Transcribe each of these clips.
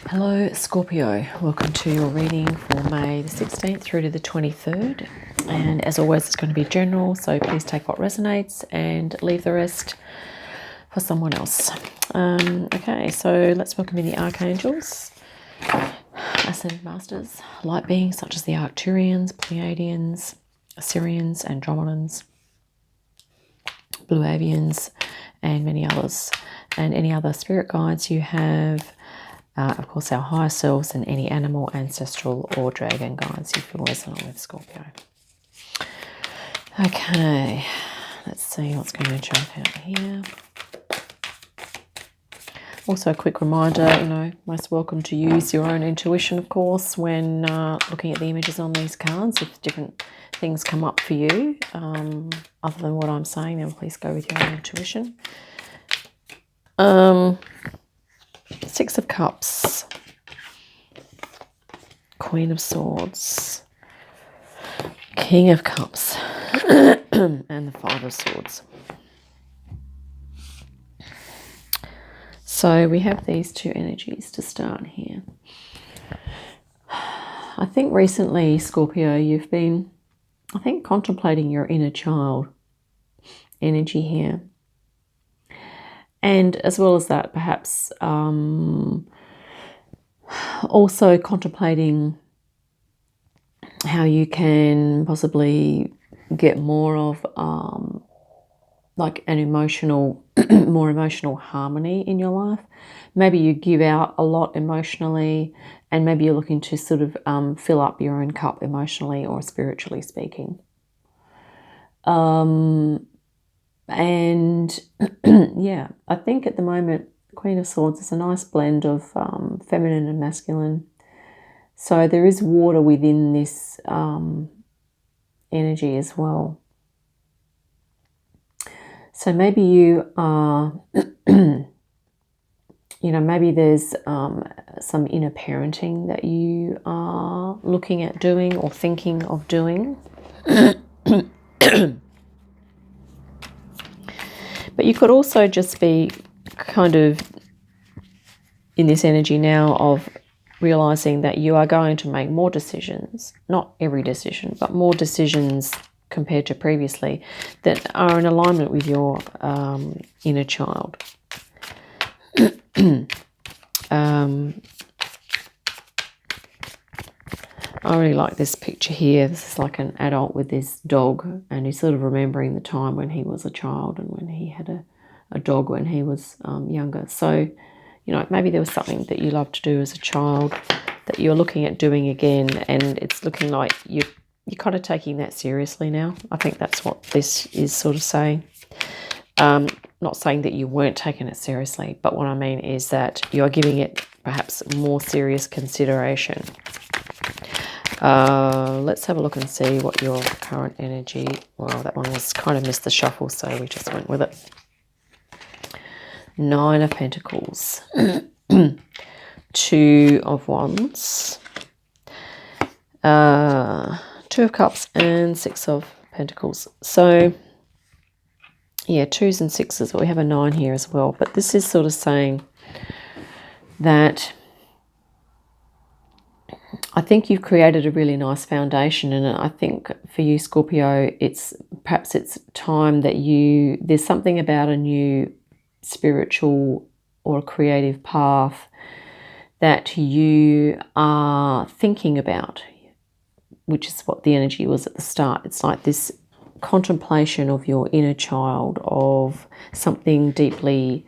Hello Scorpio, welcome to your reading for May the 16th through to the 23rd, and as always it's going to be general, so please take what resonates and leave the rest for someone else. Okay, so let's welcome in the archangels, ascended masters, light beings such as the Arcturians, Pleiadians, Assyrians, Andromedans, Blue Avians, and many others, and any other spirit guides you have. Of course, our higher selves and any animal, ancestral, or dragon guides you feel resonant with, Scorpio. Okay, let's see what's going to jump out here. Also, a quick reminder, most welcome to use your own intuition, of course, when looking at the images on these cards. If different things come up for you, other than what I'm saying, then please go with your own intuition. Six of Cups, Queen of Swords, King of Cups, and the Five of Swords. So we have these two energies to start here. I think recently, Scorpio, you've been, contemplating your inner child energy here. And as well as that, perhaps also contemplating how you can possibly get more of like an emotional, more emotional harmony in your life. Maybe you give out a lot emotionally, and maybe you're looking to sort of fill up your own cup emotionally or spiritually speaking. And yeah, I think at the moment, Queen of Swords is a nice blend of feminine and masculine. So there is water within this energy as well. So maybe you are, maybe there's some inner parenting that you are looking at doing or thinking of doing. But you could also just be kind of in this energy now of realizing that you are going to make more decisions, not every decision, but more decisions compared to previously that are in alignment with your inner child. I really like this picture here. This is like an adult with this dog, and he's sort of remembering the time when he was a child and when he had a dog when he was younger. So, maybe there was something that you loved to do as a child that you're looking at doing again, and it's looking like you're kind of taking that seriously now. I think that's what this is sort of saying. Not saying that you weren't taking it seriously, but what I mean is that you are giving it perhaps more serious consideration. Let's have a look and see what your current energy... Well, that one was kind of missed the shuffle, so we just went with it. Nine of Pentacles. Two of Wands. Two of Cups and Six of Pentacles. So, yeah, twos and sixes. We have a nine here as well. But this is sort of saying that I think you've created a really nice foundation, and I think for you, Scorpio, it's time that there's something about a new spiritual or creative path that you are thinking about, which is what the energy was at the start. It's like this contemplation of your inner child, of something deeply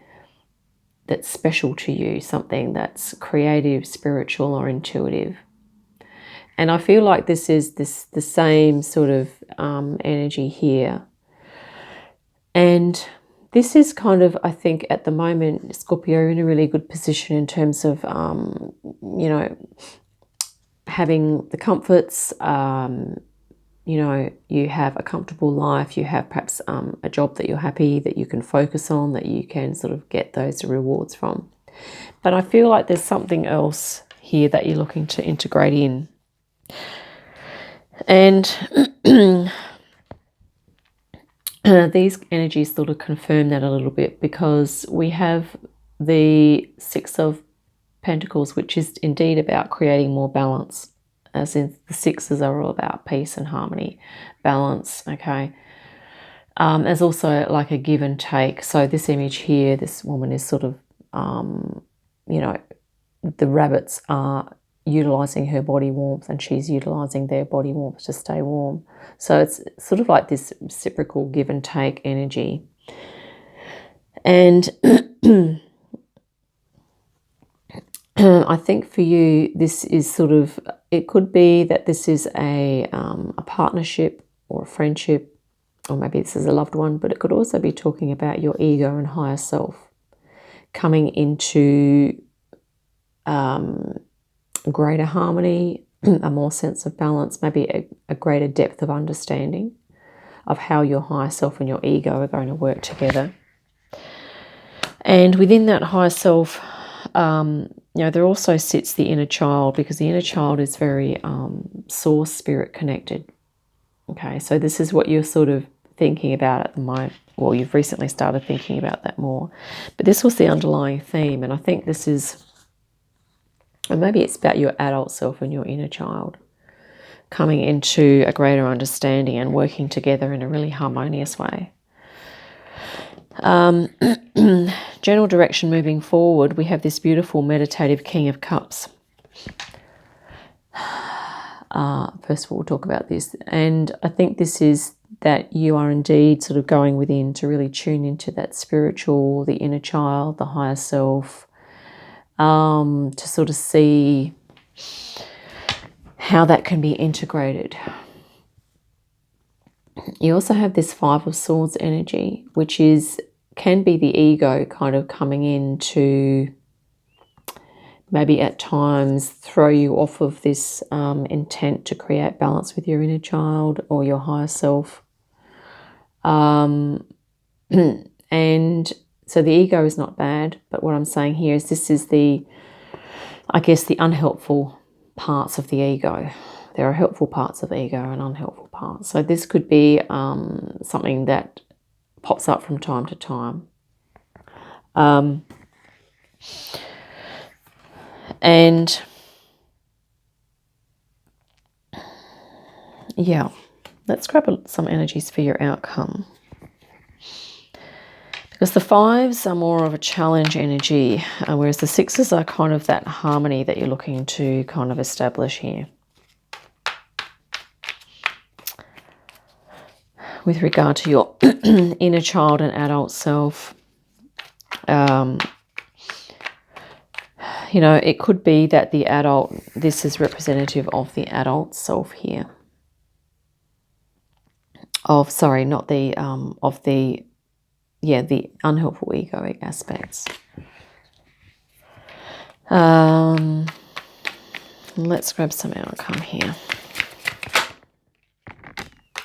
that's special to you, something that's creative, spiritual, or intuitive. And I feel like this is the same sort of energy here. And this is kind of, I think, at the moment, Scorpio, in a really good position in terms of, having the comforts. You have a comfortable life. You have perhaps a job that you're happy, that you can focus on, that you can sort of get those rewards from. But I feel like there's something else here that you're looking to integrate in. And these energies sort of confirm that a little bit, because we have the Six of Pentacles, which is indeed about creating more balance, as in the sixes are all about peace and harmony, balance, okay? There's also like a give and take. So this image here, this woman is sort of, you know, the rabbits are utilizing her body warmth and she's utilizing their body warmth to stay warm. So it's sort of like this reciprocal give and take energy. And I think for you, this is sort of, it could be that this is a partnership or a friendship, or maybe this is a loved one, but it could also be talking about your ego and higher self coming into greater harmony, a more sense of balance, maybe a greater depth of understanding of how your higher self and your ego are going to work together. And within that higher self, you know, there also sits the inner child, because the inner child is very source spirit connected. Okay, so this is what you're sort of thinking about at the moment. Well, you've recently started thinking about that more. But this was the underlying theme, and I think this is, or maybe it's about your adult self and your inner child coming into a greater understanding and working together in a really harmonious way. General direction moving forward, we have this beautiful meditative King of Cups. First of all, we'll talk about this. And I think this is that you are indeed sort of going within to really tune into that spiritual, the inner child, the higher self, to sort of see how that can be integrated. You also have this Five of Swords energy, which can be the ego kind of coming in to maybe at times throw you off of this intent to create balance with your inner child or your higher self. And so the ego is not bad, but what I'm saying here is this is the, I guess, the unhelpful parts of the ego. There are helpful parts of ego and unhelpful parts. So this could be something that pops up from time to time. And yeah, let's grab some energies for your outcome. Because the fives are more of a challenge energy, whereas the sixes are kind of that harmony that you're looking to kind of establish here. With regard to your inner child and adult self, you know, it could be that the adult, this is representative of the adult self here. Of, sorry, not the, of the, yeah, the unhelpful egoic aspects. Let's grab some outcome here.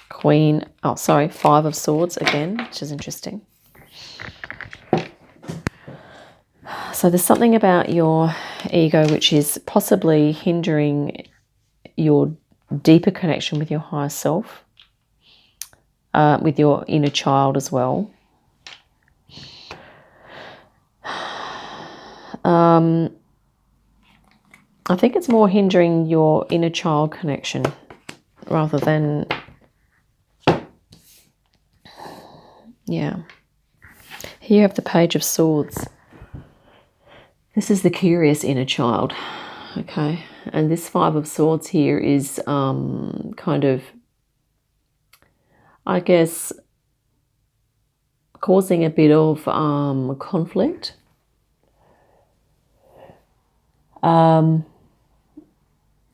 Queen, oh, sorry, Five of Swords again, which is interesting. So there's something about your ego which is possibly hindering your deeper connection with your higher self, with your inner child as well. I think it's more hindering your inner child connection rather than, yeah. Here you have the Page of Swords. This is the curious inner child, okay? And this Five of Swords here is kind of, I guess, causing a bit of conflict.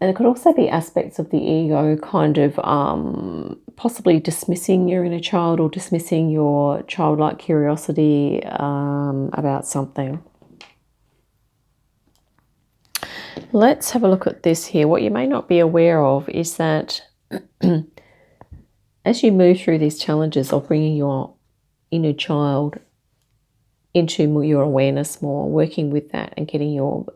And it could also be aspects of the ego kind of possibly dismissing your inner child or dismissing your childlike curiosity about something. Let's have a look at this here. What you may not be aware of is that as you move through these challenges of bringing your inner child into your awareness more, working with that and getting your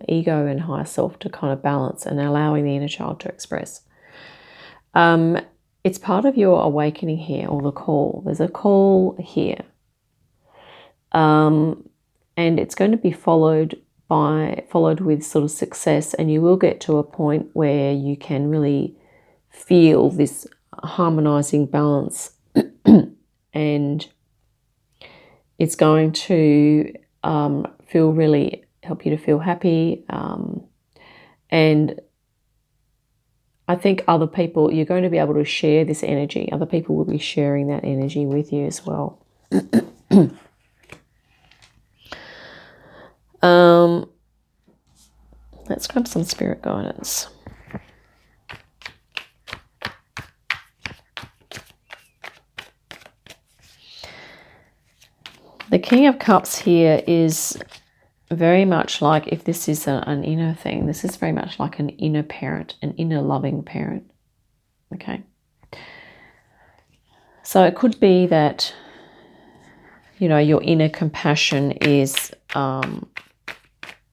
ego and higher self to kind of balance and allowing the inner child to express. It's part of your awakening here, or the call. There's a call here. And it's going to be followed followed with sort of success, and you will get to a point where you can really feel this harmonizing balance and it's going to feel really help you to feel happy, and I think other people, you're going to be able to share this energy. Other people will be sharing that energy with you as well. Let's grab some spirit guidance. The King of Cups here is very much like, if this is an inner thing, this is very much like an inner parent, an inner loving parent. Okay. So it could be that, you know, your inner compassion is,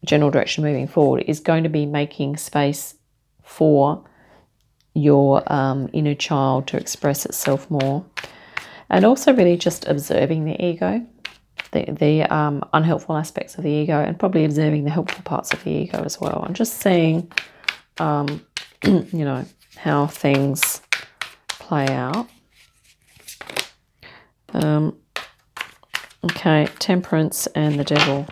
general direction moving forward, is going to be making space for your inner child to express itself more. And also really just observing the ego. The unhelpful aspects of the ego, and probably observing the helpful parts of the ego as well. I'm just seeing, you know, how things play out. Okay, Temperance and the Devil.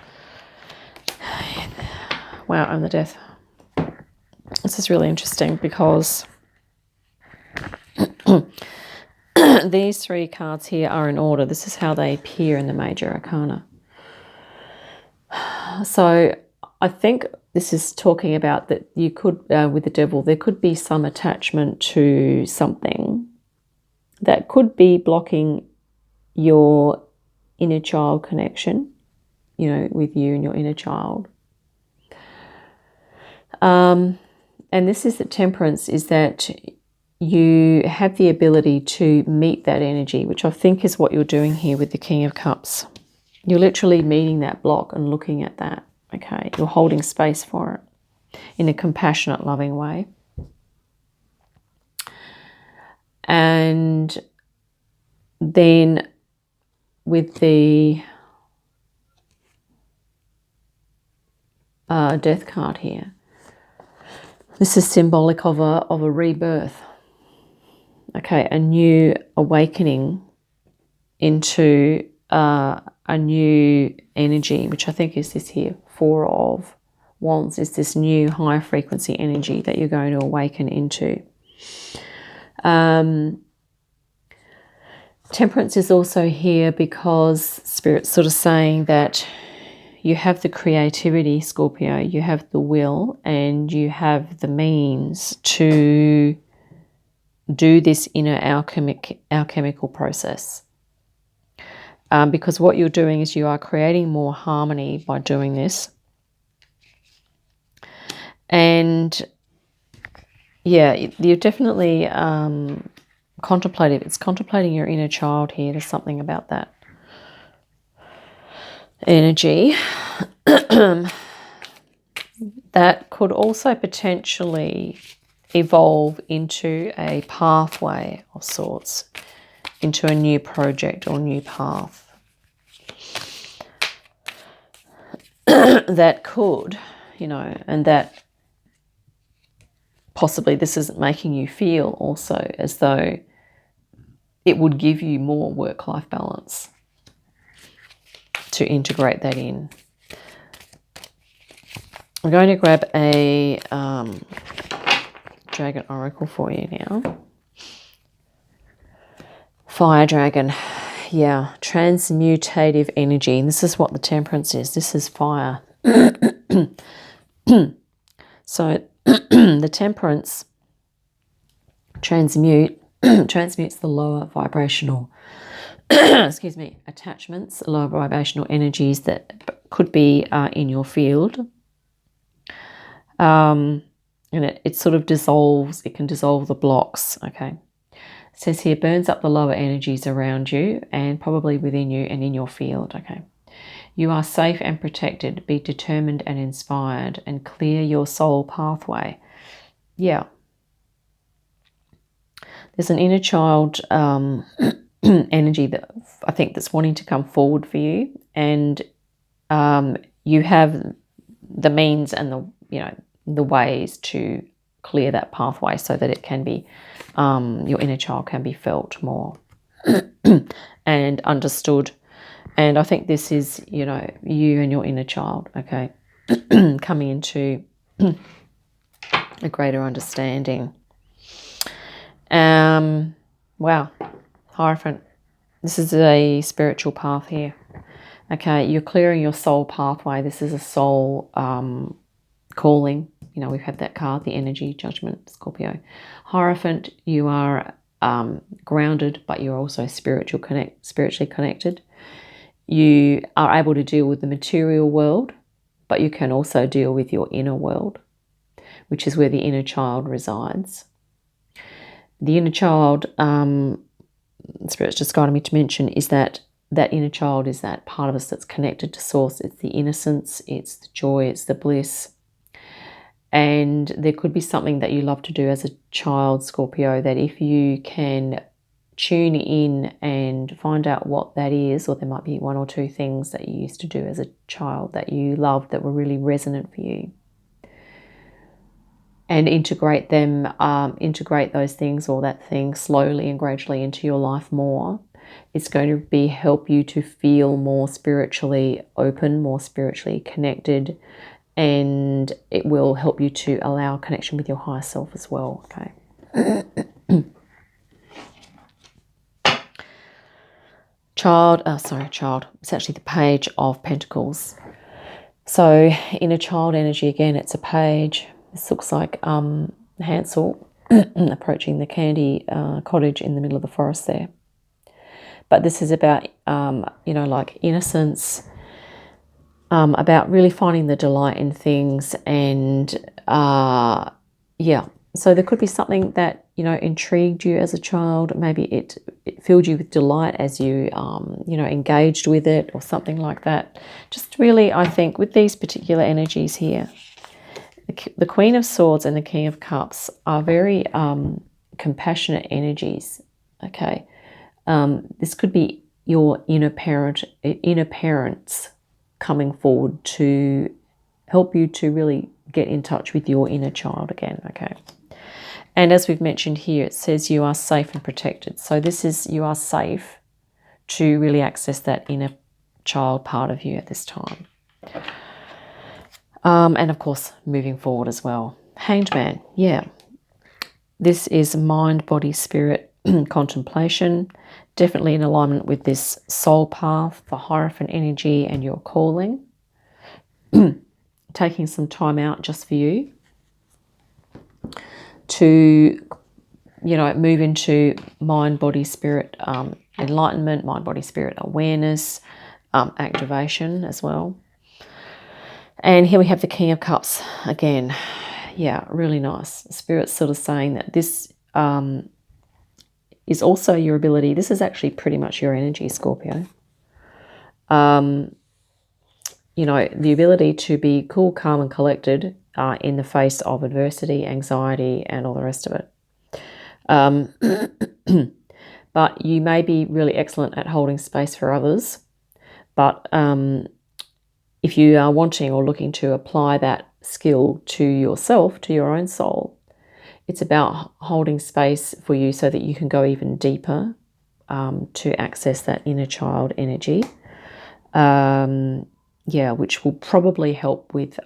Wow, and the Death. This is really interesting because these three cards here are in order. This is how they appear in the major arcana. So I think this is talking about that you could, with the Devil, there could be some attachment to something that could be blocking your inner child connection, you know, with you and your inner child. And this is the Temperance, is that you have the ability to meet that energy, which I think is what you're doing here with the King of Cups. You're literally meeting that block and looking at that, okay? You're holding space for it in a compassionate, loving way. And then with the Death card here, this is symbolic of a rebirth. Okay, a new awakening into a new energy, which I think is this here, Four of Wands, is this new higher frequency energy that you're going to awaken into. Temperance is also here because Spirit's sort of saying that you have the creativity, Scorpio, you have the will, and you have the means to do this inner alchemical process. Because what you're doing is you are creating more harmony by doing this. And yeah, you're definitely contemplative. It's contemplating your inner child here. There's something about that energy that could also potentially evolve into a pathway of sorts, into a new project or new path that could, you know, and that possibly this isn't making you feel also as though it would give you more work-life balance to integrate that in. I'm going to grab a Dragon Oracle for you now. Fire Dragon. Yeah, transmutative energy. And this is what the Temperance is. This is fire. So the Temperance transmutes the lower vibrational excuse me, attachments, lower vibrational energies that could be in your field. And it sort of dissolves, it can dissolve the blocks, okay? It says here, burns up the lower energies around you and probably within you and in your field, okay? You are safe and protected. Be determined and inspired and clear your soul pathway. Yeah. There's an inner child energy that I think that's wanting to come forward for you, and you have the means and the ways to clear that pathway so that it can be, your inner child can be felt more and understood. And I think this is, you and your inner child, okay, coming into a greater understanding. Wow, Hierophant. This is a spiritual path here. Okay, you're clearing your soul pathway. This is a soul calling. We've had that card, the energy, judgment, Scorpio. Hierophant, you are grounded, but you're also spiritually connected. You are able to deal with the material world, but you can also deal with your inner world, which is where the inner child resides. The inner child, Spirit's just guided me to mention, is that inner child is that part of us that's connected to Source. It's the innocence, it's the joy, it's the bliss. And there could be something that you love to do as a child, Scorpio, that if you can tune in and find out what that is, or there might be one or two things that you used to do as a child that you loved that were really resonant for you, and integrate those things or that thing slowly and gradually into your life more. It's going to help you to feel more spiritually open, more spiritually connected, and it will help you to allow connection with your higher self as well, okay? Child. It's actually the Page of Pentacles. So inner child energy, again, it's a page. This looks like Hansel approaching the candy cottage in the middle of the forest there. But this is about, like innocence, about really finding the delight in things. And, so there could be something that, intrigued you as a child. Maybe it filled you with delight as you, engaged with it or something like that. Just really, I think, with these particular energies here, the Queen of Swords and the King of Cups are very compassionate energies, okay? This could be your inner parents coming forward to help you to really get in touch with your inner child again, okay? And as we've mentioned here, it says you are safe and protected. So this is, you are safe to really access that inner child part of you at this time. And of course, moving forward as well. Hanged Man, yeah. This is mind, body, spirit, contemplation. Definitely in alignment with this soul path, the Hierophant energy and your calling. Taking some time out just for you to, move into mind, body, spirit enlightenment, mind, body, spirit awareness, activation as well. And here we have the King of Cups again. Yeah, really nice. Spirit's sort of saying that this is also your ability. This is actually pretty much your energy, Scorpio. The ability to be cool, calm, and collected in the face of adversity, anxiety, and all the rest of it. But you may be really excellent at holding space for others. But if you are wanting or looking to apply that skill to yourself, to your own soul, it's about holding space for you so that you can go even deeper to access that inner child energy. Which will probably help with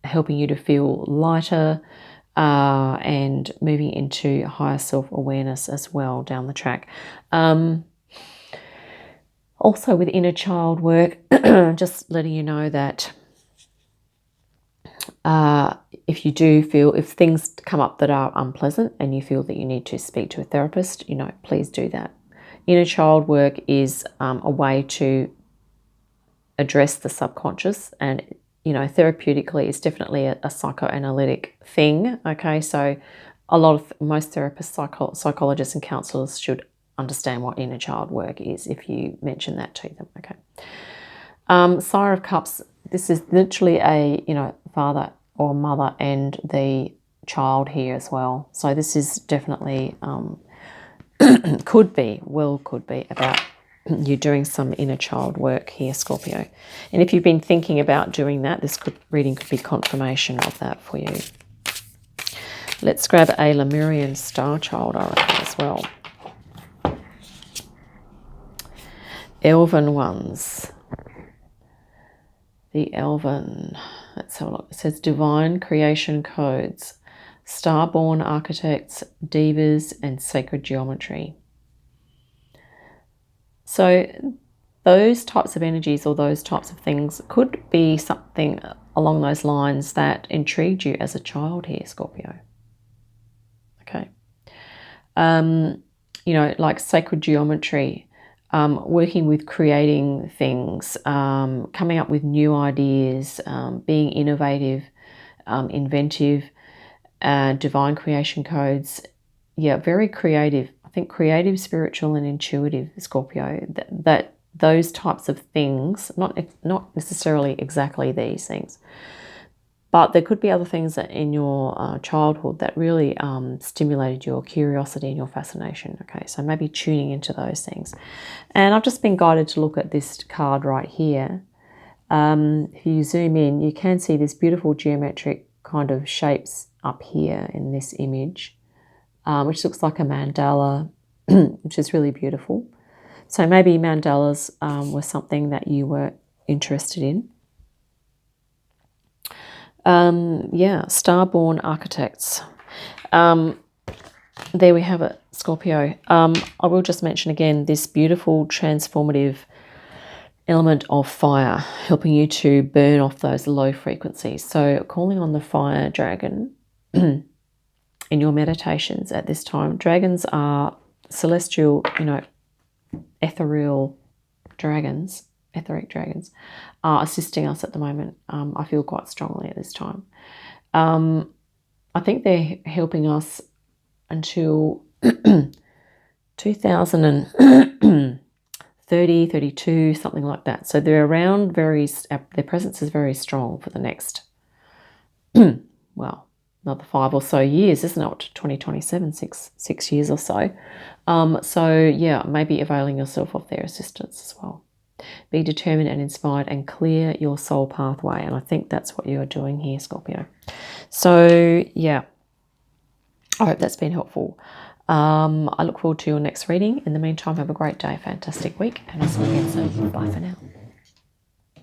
helping you to feel lighter and moving into higher self-awareness as well down the track. Also with inner child work, just letting you know that if things come up that are unpleasant and you feel that you need to speak to a therapist, please do that. Inner child work is a way to address the subconscious, and therapeutically it's definitely a psychoanalytic thing, okay? So most therapists, psychologists and counselors should understand what inner child work is if you mention that to them, okay? Sire of Cups, this is literally a father or mother and the child here as well. So this is definitely could be about you're doing some inner child work here, Scorpio. And if you've been thinking about doing that, this reading could be confirmation of that for you. Let's grab a Lemurian star child oracle as well. Elven ones. The Elven. Let's have a look. It says divine creation codes, starborn architects, divas, and sacred geometry. So those types of energies or those types of things could be something along those lines that intrigued you as a child here, Scorpio. Okay. You know, like sacred geometry, working with creating things, coming up with new ideas, being innovative, inventive, divine creation codes. Yeah, very creative. I think creative, spiritual, and intuitive, Scorpio. That those types of things, not necessarily exactly these things, but there could be other things that in your childhood that really stimulated your curiosity and your fascination. Okay, so maybe tuning into those things. And I've just been guided to look at this card right here. If you zoom in, you can see this beautiful geometric kind of shapes up here in this image, which looks like a mandala, which is really beautiful. So maybe mandalas were something that you were interested in. Yeah, starborn architects. There we have it, Scorpio. I will just mention again this beautiful transformative element of fire, helping you to burn off those low frequencies. So calling on the fire dragon in your meditations at this time. Dragons are celestial, you know, ethereal dragons, etheric dragons, are assisting us at the moment. I feel quite strongly at this time. I think they're helping us until 2030, 32, something like that. So they're around their presence is very strong for the next, well, another 5 or so years, isn't it? 2027, six years or so. So yeah, maybe availing yourself of their assistance as well. Be determined and inspired and clear your soul pathway. And I think that's what you're doing here, Scorpio. So yeah, I hope that's been helpful. I look forward to your next reading. In the meantime, have a great day, fantastic week, and I'll see you again soon. Bye for now.